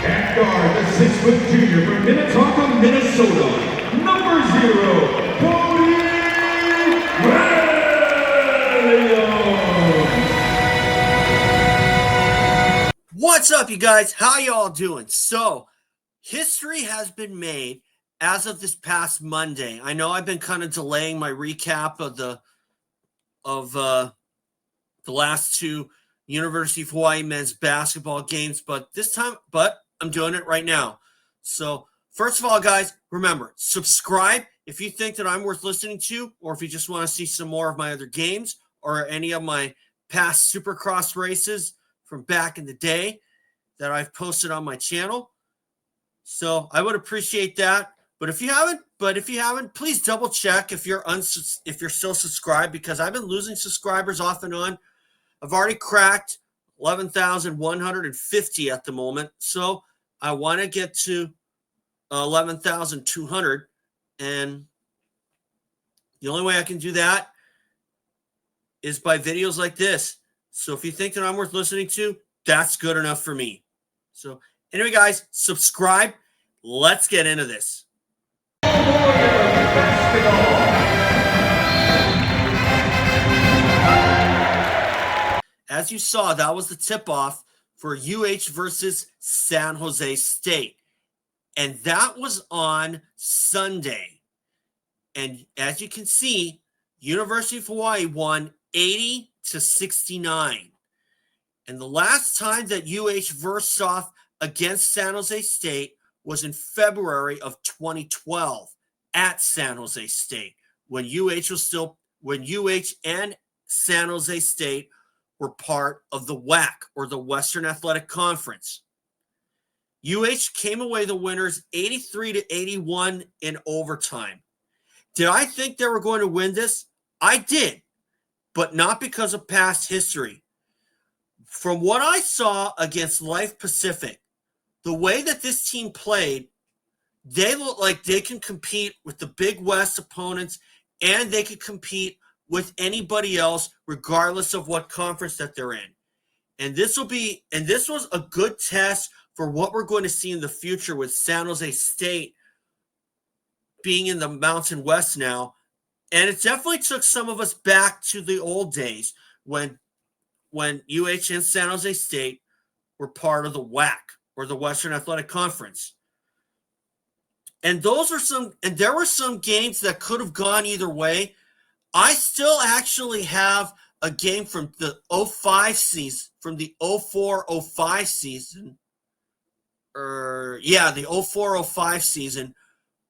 And guard, the 6-foot junior from Minnetonka, Minnesota, number 0, Cody Williams. What's up, you guys? How y'all doing? So, history has been made as of this past Monday. I know I've been kind of delaying my recap of the last two University of Hawaii men's basketball games, but I'm doing it right now. So, first of all, guys, remember, subscribe if you think that I'm worth listening to, or if you just want to see some more of my other games or any of my past Supercross races from back in the day that I've posted on my channel. So I would appreciate that. But if you haven't, please double check if you're still subscribed, because I've been losing subscribers off and on. I've already cracked 11,150 at the moment. So I want to get to 11,200. And the only way I can do that is by videos like this. So if you think that I'm worth listening to, that's good enough for me. So anyway, guys, subscribe. Let's get into this. As you saw, that was the tip-off for UH versus San Jose State. And that was on Sunday. And as you can see, University of Hawaii won 80-69. And the last time that UH versed off against San Jose State was in February of 2012 at San Jose State, when UH and San Jose State were part of the WAC, or the Western Athletic Conference. UH came away the winners 83-81 in overtime. Did I think they were going to win this? I did, but not because of past history. From what I saw against Life Pacific, the way that this team played, they look like they can compete with the Big West opponents, and they can compete with anybody else, regardless of what conference that they're in. And this was a good test for what we're going to see in the future with San Jose State being in the Mountain West now. And it definitely took some of us back to the old days when UH and San Jose State were part of the WAC, or the Western Athletic Conference. And there were some games that could have gone either way. I still actually have a game from the 05 season, from the 04-05 season, the 04-05 season,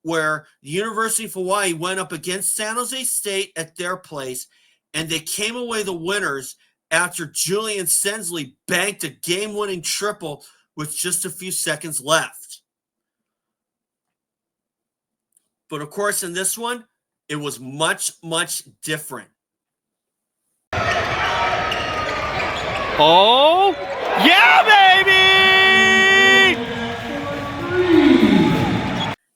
where the University of Hawaii went up against San Jose State at their place, and they came away the winners after Julian Sensley banked a game-winning triple with just a few seconds left. But of course, in this one, it was much, much different. Oh, yeah, baby!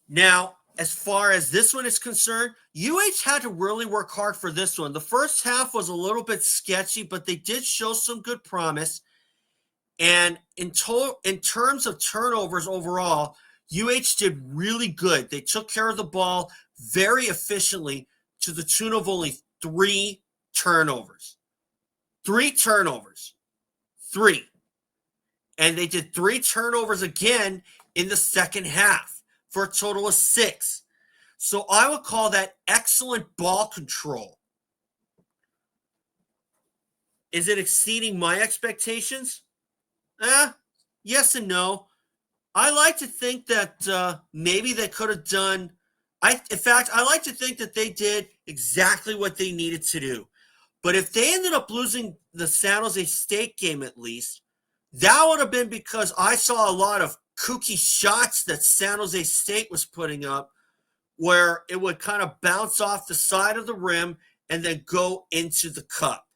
Now, as far as this one is concerned, UH had to really work hard for this one. The first half was a little bit sketchy, but they did show some good promise. And in terms of turnovers overall, UH did really good. They took care of the ball very efficiently, to the tune of only 3 turnovers. 3 turnovers. 3. And they did 3 turnovers again in the second half for a total of 6. So I would call that excellent ball control. Is it exceeding my expectations? Yes and no. I like to think that maybe they could have done. I like to think that they did exactly what they needed to do. But if they ended up losing the San Jose State game, at least, that would have been because I saw a lot of kooky shots that San Jose State was putting up, where it would kind of bounce off the side of the rim and then go into the cup.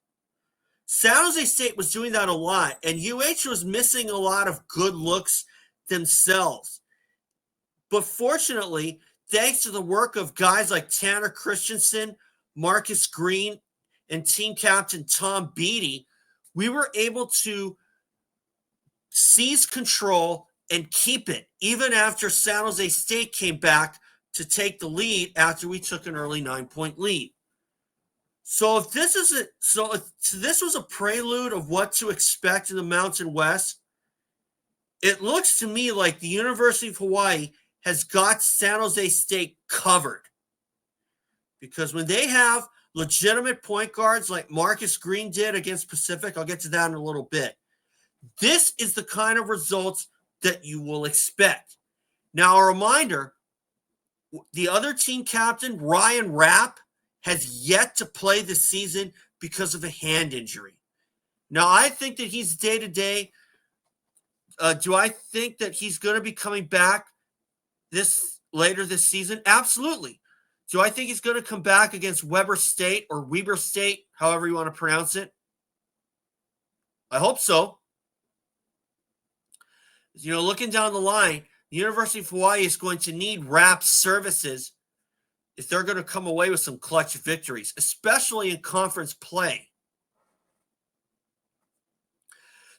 San Jose State was doing that a lot, and UH was missing a lot of good looks themselves. But fortunately, thanks to the work of guys like Tanner Christensen, Marcus Green, and team captain Tom Beatty, we were able to seize control and keep it, even after San Jose State came back to take the lead after we took an early 9-point lead. So if this was a prelude of what to expect in the Mountain West, it looks to me like the University of Hawaii has got San Jose State covered. Because when they have legitimate point guards like Marcus Green did against Pacific, I'll get to that in a little bit, this is the kind of results that you will expect. Now, a reminder, the other team captain, Ryan Rapp, has yet to play this season because of a hand injury. Now, I think that he's day-to-day. Do I think that he's going to be coming back later this season? Absolutely. Do I think he's going to come back against Weber State or Weber State, however you want to pronounce it? I hope so. Looking down the line, the University of Hawaii is going to need Rapp's services if they're going to come away with some clutch victories, especially in conference play.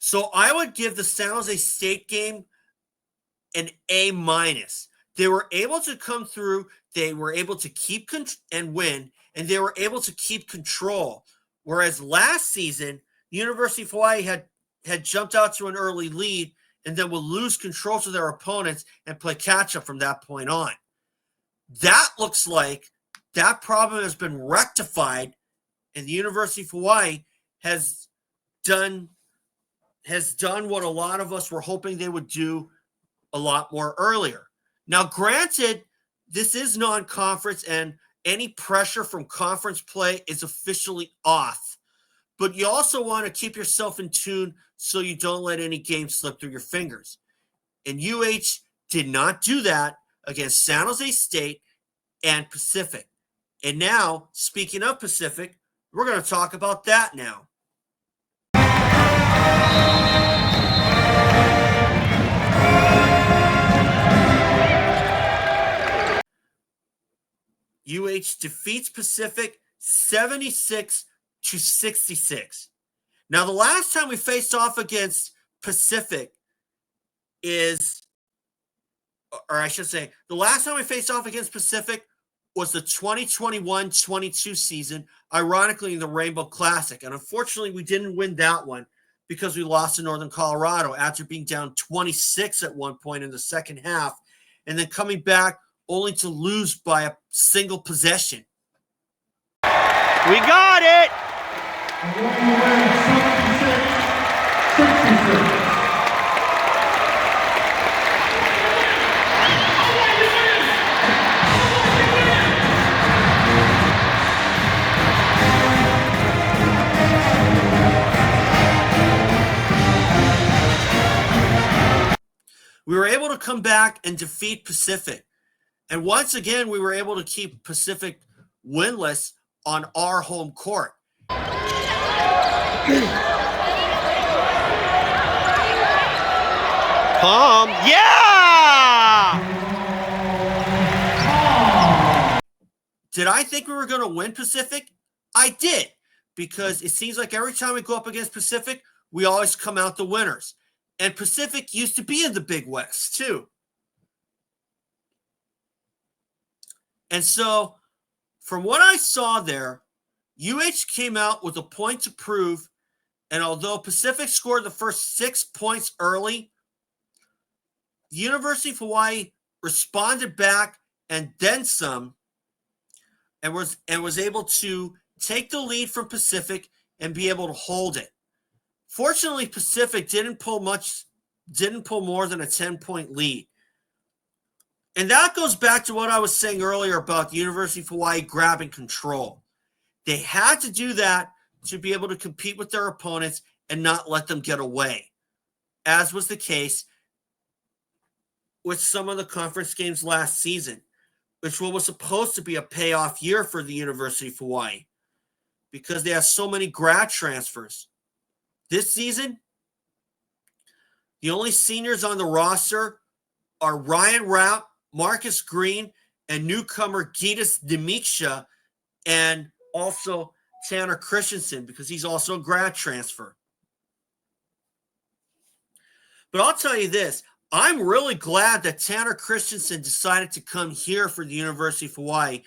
So I would give the San Jose State game an A-. They were able to come through. They were able to keep and win, and they were able to keep control. Whereas last season, the University of Hawaii had jumped out to an early lead and then would lose control to their opponents and play catch-up from that point on. That looks like that problem has been rectified, and the University of Hawaii has done what a lot of us were hoping they would do a lot more earlier. Now, granted, this is non-conference, and any pressure from conference play is officially off. But you also want to keep yourself in tune so you don't let any game slip through your fingers. And UH did not do that against San Jose State and Pacific. And now, speaking of Pacific, we're going to talk about that now. UH defeats Pacific 76-66. Now, the last time we faced off against Pacific the last time we faced off against Pacific was the 2021-22 season, ironically in the Rainbow Classic. And unfortunately, we didn't win that one because we lost to Northern Colorado after being down 26 at one point in the second half and then coming back only to lose by a single possession. We got it! We were able to come back and defeat Pacific. And once again, we were able to keep Pacific winless on our home court. Palm, yeah! Did I think we were going to win Pacific? I did, because it seems like every time we go up against Pacific, we always come out the winners. And Pacific used to be in the Big West, too. And so, from what I saw there, UH came out with a point to prove, and although Pacific scored the first 6 points early, the University of Hawaii responded back and then some, and was able to take the lead from Pacific and be able to hold it. Fortunately, Pacific didn't pull more than a 10-point lead. And that goes back to what I was saying earlier about the University of Hawaii grabbing control. They had to do that to be able to compete with their opponents and not let them get away, as was the case with some of the conference games last season, which was supposed to be a payoff year for the University of Hawaii because they have so many grad transfers. This season, the only seniors on the roster are Ryan Rapp, Marcus Green, and newcomer Gitas Demiksha, and also Tanner Christensen, because he's also a grad transfer. But I'll tell you this, I'm really glad that Tanner Christensen decided to come here for the University of Hawaii.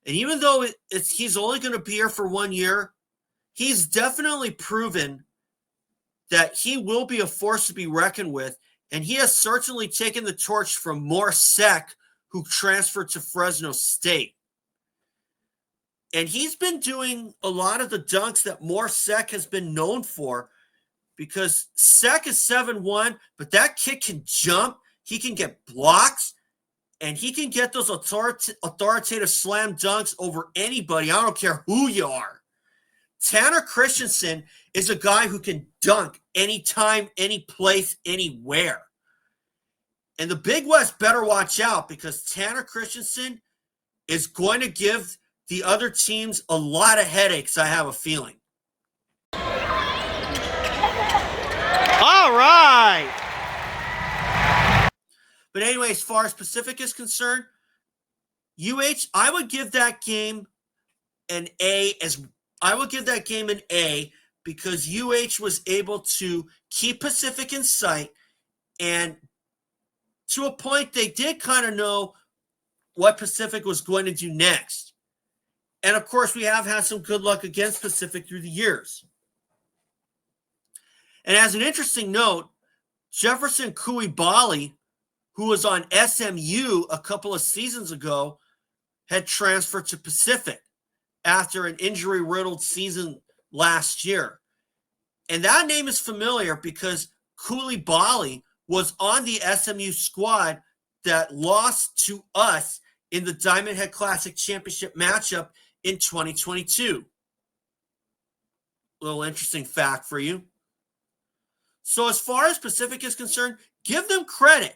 And even though he's only going to be here for 1 year, he's definitely proven that he will be a force to be reckoned with. And he has certainly taken the torch from Morsek, who transferred to Fresno State. And he's been doing a lot of the dunks that Morsek has been known for, because Sek is 7'1", but that kid can jump, he can get blocks, and he can get those authoritative slam dunks over anybody. I don't care who you are. Tanner Christensen is a guy who can dunk anytime, any place, anywhere. And the Big West better watch out, because Tanner Christensen is going to give the other teams a lot of headaches, I have a feeling. All right. But anyway, as far as Pacific is concerned, I would give that game an A. Because was able to keep Pacific in sight, and to a point they did kind of know what Pacific was going to do next. And of course, we have had some good luck against Pacific through the years. And as an interesting note, Jefferson Koulibaly, who was on SMU a couple of seasons ago, had transferred to Pacific after an injury-riddled season last year. And that name is familiar because Koulibaly was on the SMU squad that lost to us in the Diamond Head Classic Championship matchup in 2022. Little interesting fact for you. So as far as Pacific is concerned, give them credit.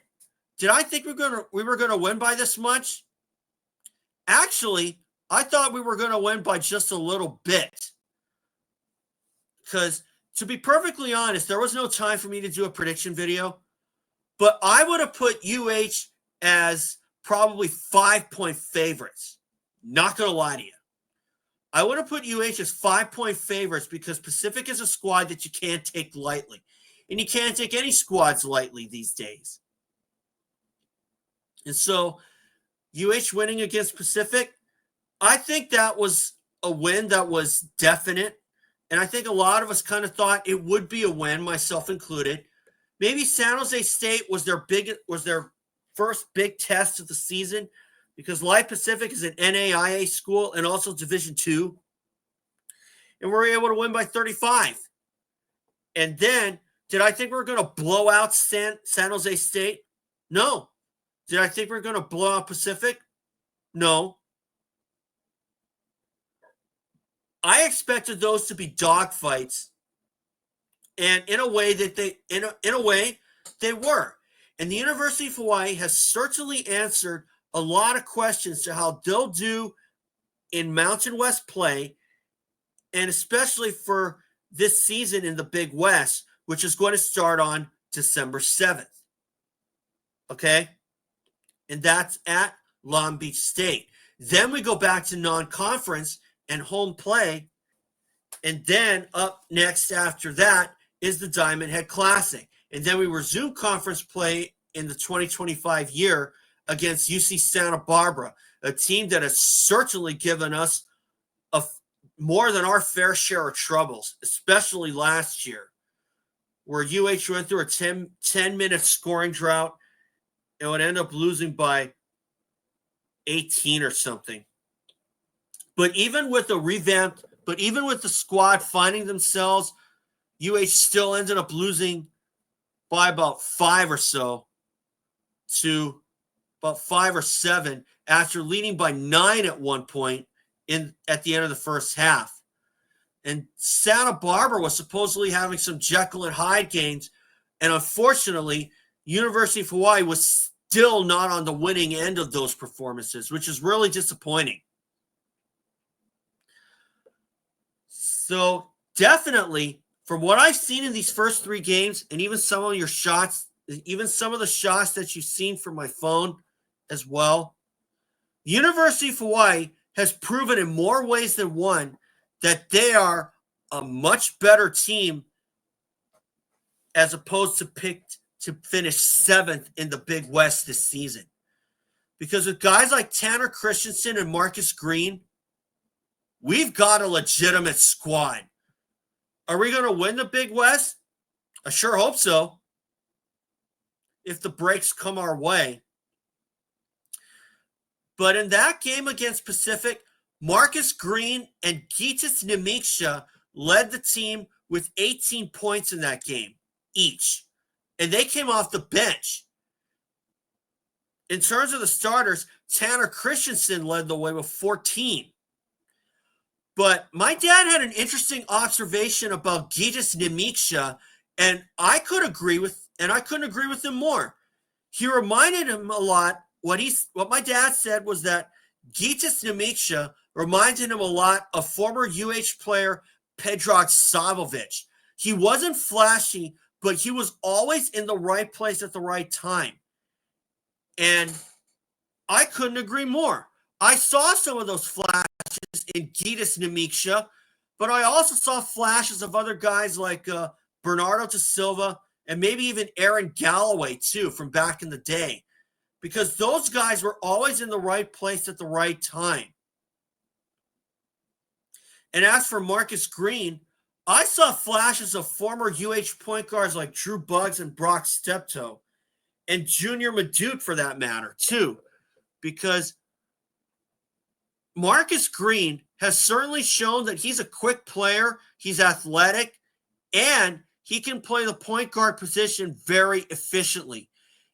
Did I think we were going to win by this much? Actually, I thought we were going to win by just a little bit. Because, to be perfectly honest, there was no time for me to do a prediction video. But I would have put UH as probably 5-point favorites. Not going to lie to you. I would have put UH as 5-point favorites because Pacific is a squad that you can't take lightly. And you can't take any squads lightly these days. And so, UH winning against Pacific, I think that was a win that was definite. And I think a lot of us kind of thought it would be a win, myself included. Maybe San Jose State was their first big test of the season, because Life Pacific is an NAIA school and also Division II. And we were able to win by 35. And then, did I think we were going to blow out San Jose State? No. Did I think we were going to blow out Pacific? No. I expected those to be dogfights, and in a way they were. And the University of Hawaii has certainly answered a lot of questions to how they'll do in Mountain West play, and especially for this season in the Big West, which is going to start on December 7th. Okay? And that's at Long Beach State. Then we go back to non-conference and home play. And then up next after that is the Diamond Head Classic. And then we resume conference play in the 2025 year against UC Santa Barbara, a team that has certainly given us more than our fair share of troubles, especially last year, where UH went through a 10-minute scoring drought and would end up losing by 18 or something. But even with the squad finding themselves, UH still ended up losing by about 5 or so to about 5 or 7 after leading by 9 at one point at the end of the first half. And Santa Barbara was supposedly having some Jekyll and Hyde games, and unfortunately, University of Hawaii was still not on the winning end of those performances, which is really disappointing. So definitely, from what I've seen in these first 3 games, and even some of your shots, even some of the shots that you've seen from my phone as well, University of Hawaii has proven in more ways than one that they are a much better team as opposed to to finish 7th in the Big West this season. Because with guys like Tanner Christensen and Marcus Green, we've got a legitimate squad. Are we going to win the Big West? I sure hope so, if the breaks come our way. But in that game against Pacific, Marcus Green and Gytis Nemiksha led the team with 18 points in that game each. And they came off the bench. In terms of the starters, Tanner Christensen led the way with 14. But my dad had an interesting observation about Gytis Nemiksha, and I couldn't agree with him more. He reminded him a lot. What my dad said was that Gytis Nemiksha reminded him a lot of former UH player Predrag Savovich. He wasn't flashy, but he was always in the right place at the right time. And I couldn't agree more. I saw some of those flashes in Gytis Nemiksha, but I also saw flashes of other guys like Bernardo da Silva and maybe even Aaron Galloway too from back in the day, because those guys were always in the right place at the right time. And as for Marcus Green, I saw flashes of former UH point guards like Drew Buggs and Brock Steptoe, and Junior Madute for that matter too, because Marcus Green has certainly shown that he's a quick player, he's athletic, and he can play the point guard position very efficiently.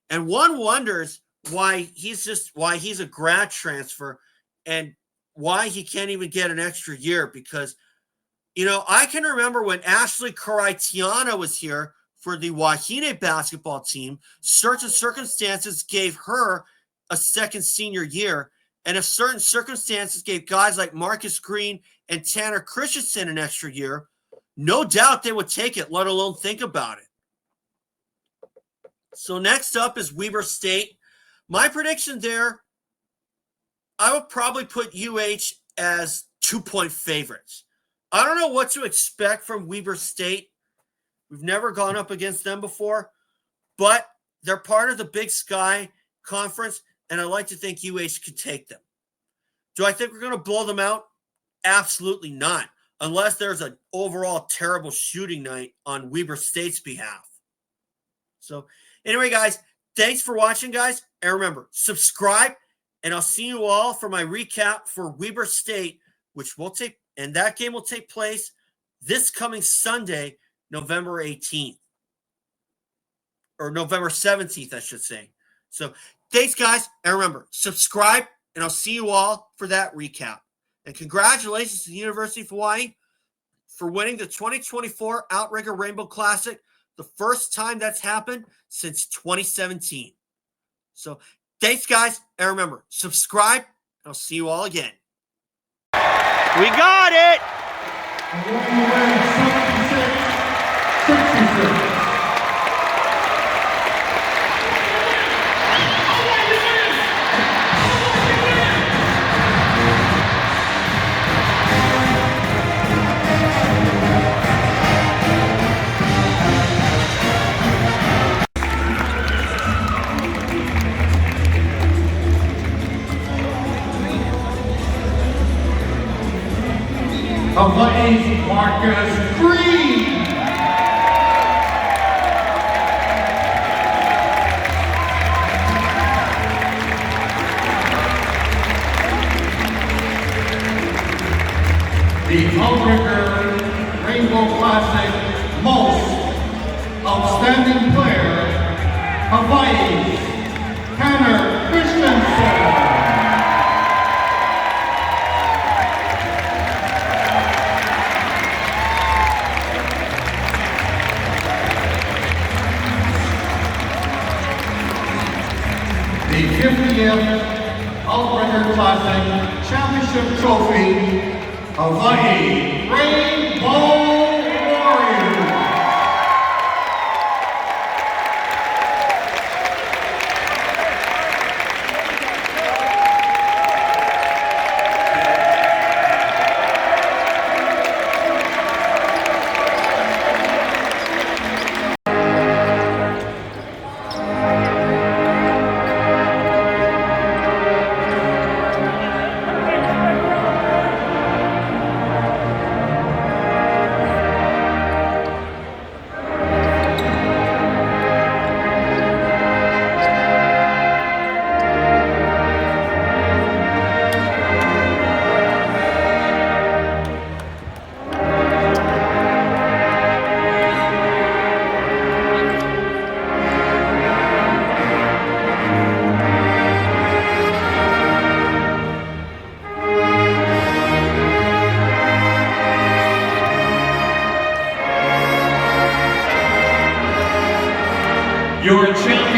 And one wonders why he's a grad transfer and why he can't even get an extra year, because, you know, I can remember when Ashley Karaitiana was here for the Wahine basketball team, certain circumstances gave her a second senior year. And if certain circumstances gave guys like Marcus Green and Tanner Christensen an extra year, no doubt they would take it, let alone think about it. So next up is Weber State. My prediction there, I would probably put UH as 2-point favorites. I don't know what to expect from Weber State. We've never gone up against them before, but they're part of the Big Sky Conference, and I like to think UH could take them. Do I think we're going to blow them out? Absolutely not, unless there's an overall terrible shooting night on Weber State's behalf. So anyway, guys, thanks for watching, guys. And remember, subscribe, and I'll see you all for my recap for Weber State, and that game will take place this coming Sunday, November 18th. Or November 17th, I should say. So thanks, guys. And remember, subscribe, and I'll see you all for that recap. And congratulations to the University of Hawaii for winning the 2024 Outrigger Rainbow Classic, the first time that's happened since 2017. So thanks, guys. And remember, subscribe, and I'll see you all again. We got it. Hawaii's Marcus Green. The Outrigger Rainbow Classic Most Outstanding Player, Hawaii's Tanner Christensen. The 50th Outrigger Classic Championship Trophy, Hawaiʻi Rainbow Warriors. your champion.